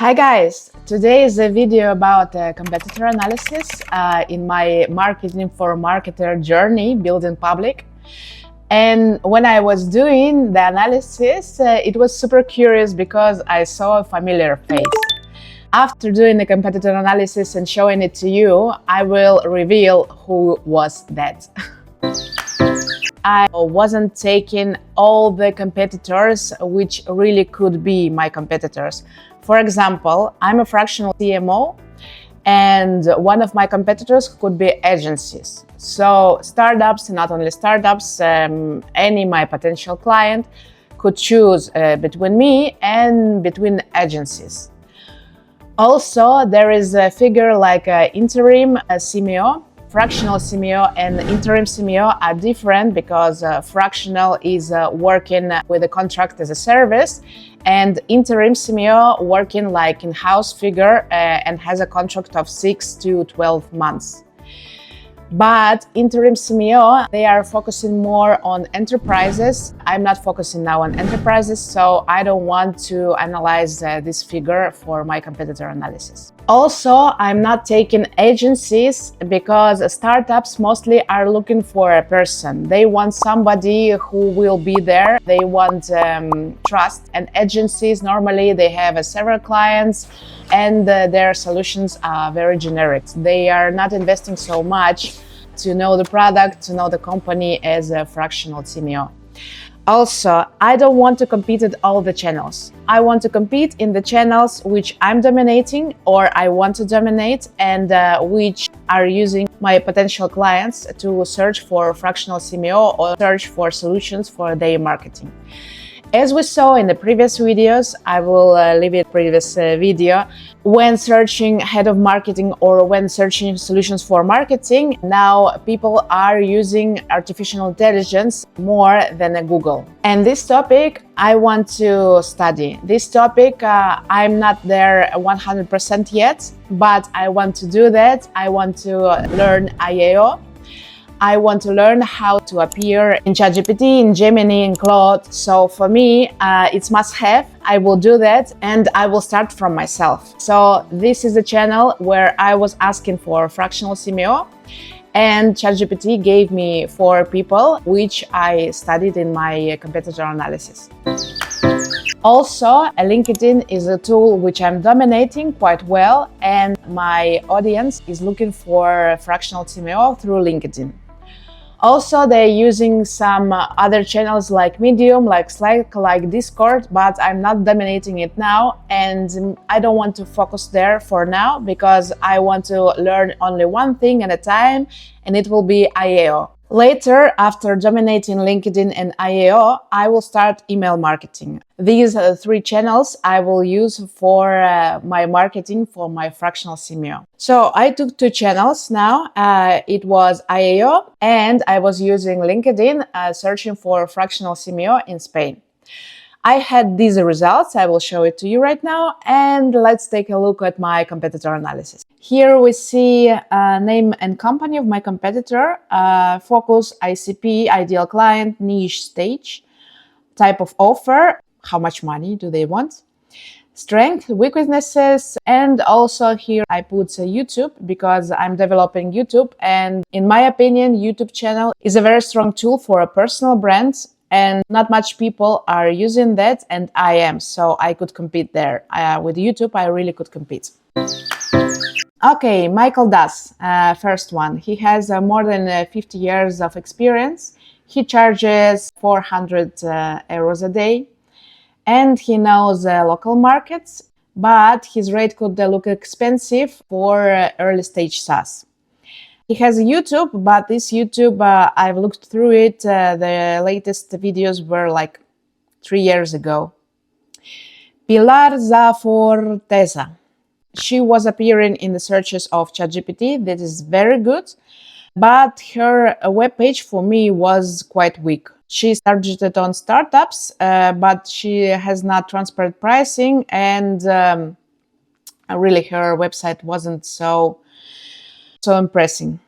Hi guys! Today is a video about competitor analysis in my marketing for marketer journey building public. And when I was doing the analysis, it was super curious because I saw a familiar face. After doing the competitor analysis and showing it to you, I will reveal who was that. I wasn't taking all the competitors which really could be my competitors. For example, I'm a fractional CMO and one of my competitors could be agencies. So startups, not only startups, any my potential client could choose between me and between agencies. Also, there is a figure like interim CMO. Fractional CMO and interim CMO are different because fractional is working with a contract as a service, and interim CMO working like in-house figure and has a contract of 6 to 12 months. But interim CMO, they are focusing more on enterprises. I'm not focusing now on enterprises, so I don't want to analyze this figure for my competitor analysis. Also, I'm not taking agencies because startups mostly are looking for a person. They want somebody who will be there. They want trust. And agencies, normally they have several clients and their solutions are very generic. They are not investing so much to know the product, to know the company as a fractional CMO. Also, I don't want to compete at all the channels. I want to compete in the channels which I'm dominating or I want to dominate and which are using my potential clients to search for fractional CMO or search for solutions for their marketing. As we saw in the previous videos, I will leave it previous video, when searching head of marketing or when searching solutions for marketing, now people are using artificial intelligence more than a Google. And this topic I want to study. This topic I'm not there 100% yet, but I want to do that. I want to learn IAO. I want to learn how to appear in ChatGPT, in Gemini, in Claude. So for me, it's must-have. I will do that and I will start from myself. So this is a channel where I was asking for fractional CMO and ChatGPT gave me 4 people, which I studied in my competitor analysis. Also, LinkedIn is a tool which I'm dominating quite well and my audience is looking for fractional CMO through LinkedIn. Also, they're using some other channels like Medium, like Slack, like Discord, but I'm not dominating it now and I don't want to focus there for now because I want to learn only one thing at a time and it will be IAO. Later, after dominating LinkedIn and IAO, I will start email marketing. These 3 channels I will use for my marketing for my fractional CMO. So I took 2 channels now. It was IAO and I was using LinkedIn searching for fractional CMO in Spain. I had these results, I will show it to you right now, and let's take a look at my competitor analysis. Here we see name and company of my competitor, focus, ICP, ideal client, niche, stage, type of offer, how much money do they want, strength, weaknesses, and also here I put YouTube because I'm developing YouTube, and in my opinion, YouTube channel is a very strong tool for a personal brand. And not much people are using that, and I am, so I could compete there. With YouTube, I really could compete. Okay, Michael Das, first one. He has more than 50 years of experience. He charges 400 euros a day, and he knows local markets, but his rate could look expensive for early stage SaaS. He has YouTube, but this YouTube, I've looked through it. The latest videos were like 3 years ago. Pilar Zaforteza. She was appearing in the searches of ChatGPT. That is very good, but her webpage for me was quite weak. She targeted on startups, but she has not transparent pricing, and really her website wasn't so impressive.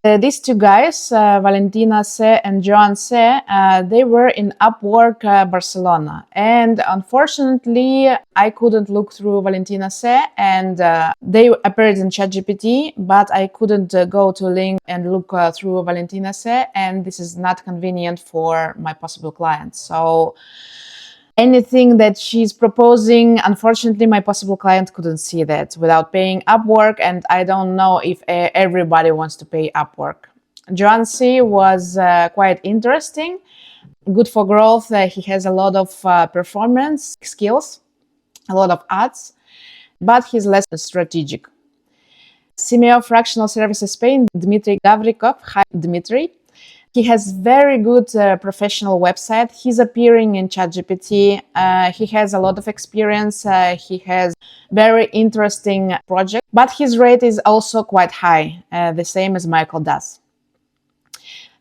These two guys, Valentina Se and Joan Se, they were in Upwork Barcelona. And unfortunately, I couldn't look through Valentina Se, and they appeared in ChatGPT, but I couldn't go to link and look through Valentina Se, and this is not convenient for my possible clients. So anything that she's proposing, unfortunately, my possible client couldn't see that without paying Upwork, and I don't know if everybody wants to pay Upwork. Joan C was quite interesting, good for growth. He has a lot of performance skills, a lot of ads, but he's less strategic. CMO Fractional Services Spain, Dmitry Gavrikov. Hi, Dmitry. He has very good professional website. He's appearing in ChatGPT. He has a lot of experience. He has very interesting project, but his rate is also quite high, the same as Michael does.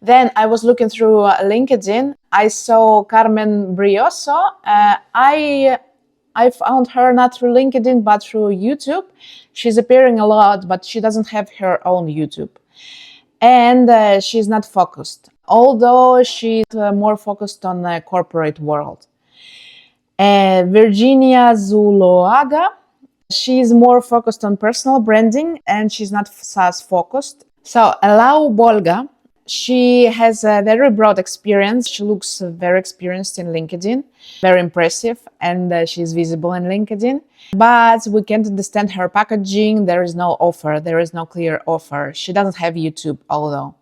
Then I was looking through LinkedIn. I saw Carmen Brioso. I found her not through LinkedIn, but through YouTube. She's appearing a lot, but she doesn't have her own YouTube. And she's not focused, although she's more focused on the corporate world. Virginia Zuloaga, she's more focused on personal branding, and she's not SaaS focused. So Elau Bolga, she has a very broad experience. She looks very experienced in LinkedIn, very impressive, and she's visible in LinkedIn. But we can't understand her packaging. There is no offer. There is no clear offer. She doesn't have YouTube, although.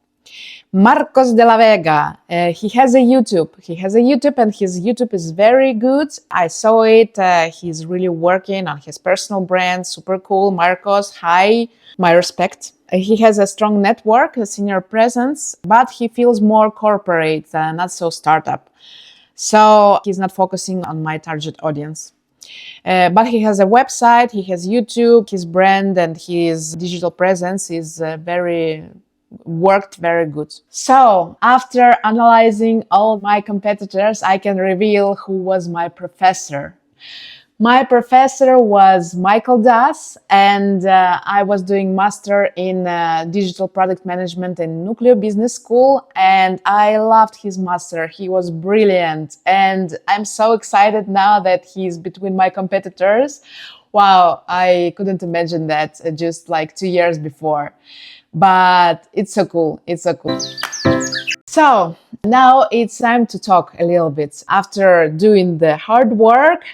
Marcos de la Vega, he has a YouTube. He has a YouTube, and his YouTube is very good. I saw it. He's really working on his personal brand. Super cool. Marcos, hi, my respect. He has a strong network, a senior presence, but he feels more corporate, not so startup. So he's not focusing on my target audience. But he has a website, he has YouTube, his brand and his digital presence is worked very good. So after analyzing all my competitors, I can reveal who was my professor. My professor was Michael Das, and I was doing master in digital product management in Nucleo Business School, and I loved his master. He was brilliant, and I'm so excited now that he's between my competitors. Wow, I couldn't imagine that just like 2 years before, but it's so cool. It's so cool. So now it's time to talk a little bit. After doing the hard work,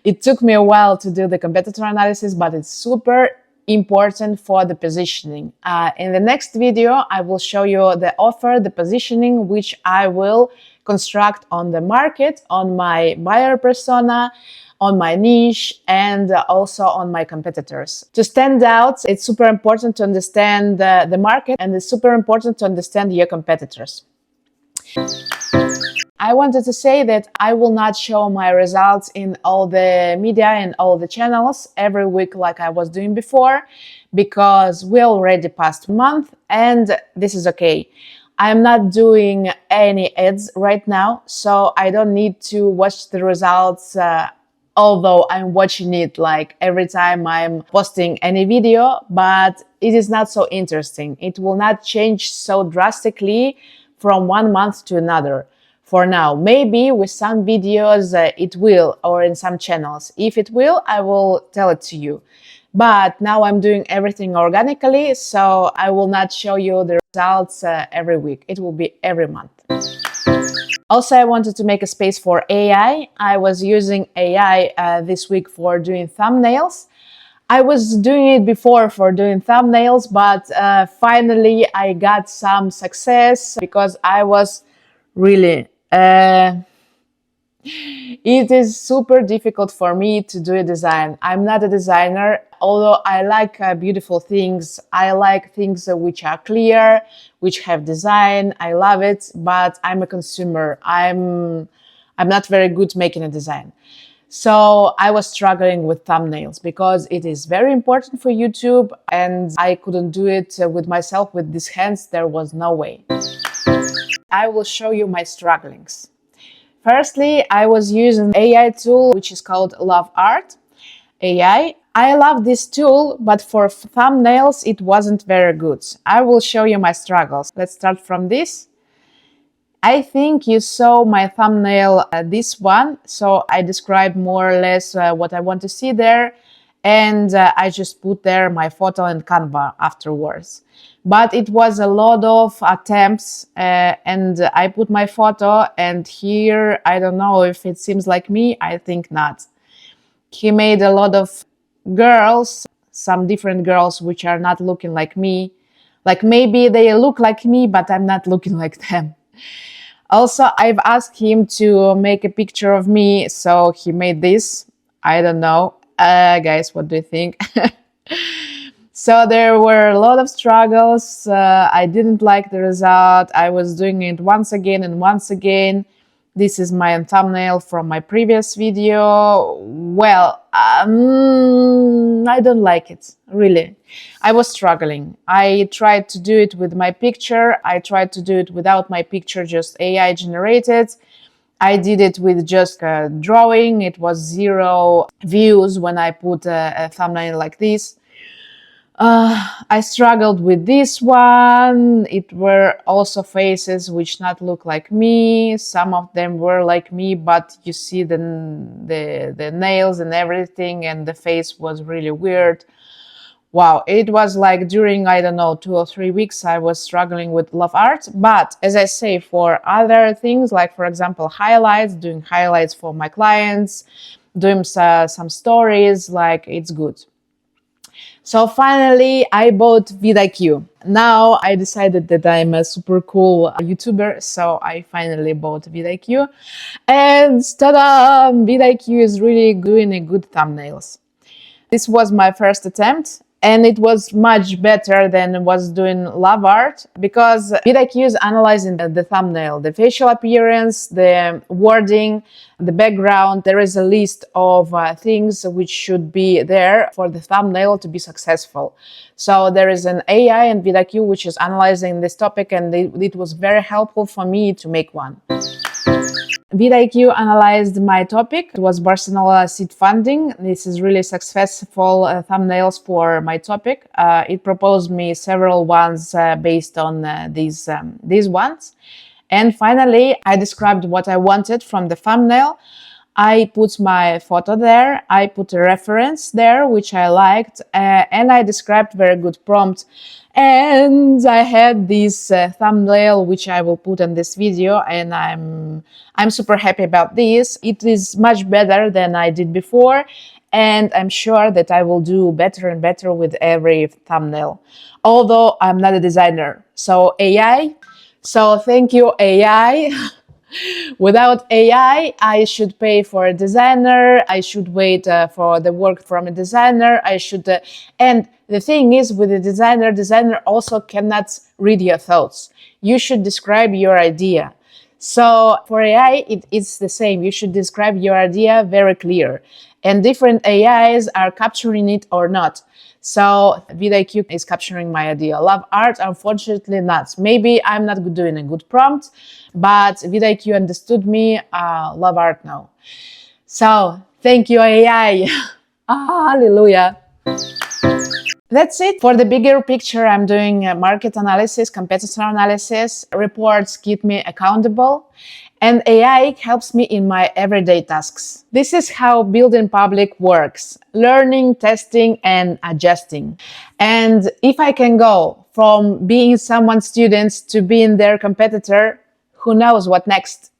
it took me a while to do the competitor analysis, but it's super important for the positioning. In the next video, I will show you the offer, the positioning, which I will construct on the market, on my buyer persona, on my niche, and also on my competitors. To stand out, it's super important to understand the market, and it's super important to understand your competitors. I wanted to say that I will not show my results in all the media and all the channels every week like I was doing before, because we already passed a month, and this is okay. I'm not doing any ads right now, so I don't need to watch the results, although I'm watching it like every time I'm posting any video, but it is not so interesting. It will not change so drastically from one month to another. For now, maybe with some videos it will, or in some channels. If it will, I will tell it to you. But now I'm doing everything organically, so I will not show you the results every week. It will be every month. Also, I wanted to make a space for AI. I was using AI this week for doing thumbnails. I was doing it before for doing thumbnails, but finally I got some success because I was really it is super difficult for me to do a design. I'm not a designer, although I like beautiful things. I like things which are clear, which have design. I love it, but I'm a consumer. I'm not very good making a design. So I was struggling with thumbnails because it is very important for YouTube, and I couldn't do it with myself with these hands. There was no way. I will show you my strugglings. Firstly, I was using AI tool which is called LoveArt AI. I love this tool, but for thumbnails, it wasn't very good. I will show you my struggles. Let's start from this. I think you saw my thumbnail, this one. So I described more or less what I want to see there. And I just put there my photo and Canva afterwards. But it was a lot of attempts, and I put my photo, and here, I don't know if it seems like me, I think not. He made a lot of girls, some different girls which are not looking like me. Like maybe they look like me, but I'm not looking like them. Also, I've asked him to make a picture of me, so he made this. I don't know. Guys, what do you think? So there were a lot of struggles. I didn't like the result. I was doing it once again and once again. This is my thumbnail from my previous video. Well, I don't like it, really. I was struggling. I tried to do it with my picture. I tried to do it without my picture, just AI generated. I did it with just a drawing. It was 0 views when I put a thumbnail like this. I struggled with this one. It were also faces which not look like me. Some of them were like me, but you see the nails and everything, and the face was really weird. Wow, it was like during, I don't know, 2 or 3 weeks I was struggling with LoveArt. But as I say, for other things, like for example highlights, doing highlights for my clients, doing some stories, like it's good. So finally, I bought VidIQ. Now I decided that I'm a super cool YouTuber, so I finally bought VidIQ. And ta-da! VidIQ is really doing a good thumbnails. This was my first attempt, and it was much better than was doing LoveArt, because VidIQ is analyzing the thumbnail, the facial appearance, the wording, the background. There is a list of things which should be there for the thumbnail to be successful. So there is an AI and VidIQ which is analyzing this topic, and it was very helpful for me to make one. VidIQ analyzed my topic. It was Barcelona seed funding. This is really successful thumbnails for my topic. It proposed me several ones based on these ones. And finally, I described what I wanted from the thumbnail. I put my photo there. I put a reference there, which I liked, and I described very good prompt. And I had this thumbnail, which I will put in this video, and I'm super happy about this. It is much better than I did before, and I'm sure that I will do better and better with every thumbnail. Although I'm not a designer, so AI. So thank you, AI. Without AI, I should pay for a designer. I should wait for the work from a designer. And the thing is, with a designer also cannot read your thoughts. You should describe your idea. So for AI, it's the same. You should describe your idea very clear. And different AIs are capturing it or not. So VidIQ is capturing my idea. LoveArt, unfortunately not. Maybe I'm not doing a good prompt, but VidIQ understood me. LoveArt, no. So thank you, AI. Hallelujah. That's it. For the bigger picture, I'm doing market analysis, competitor analysis. Reports keep me accountable, and AI helps me in my everyday tasks. This is how building public works: learning, testing, and adjusting. And if I can go from being someone's student to being their competitor, who knows what next?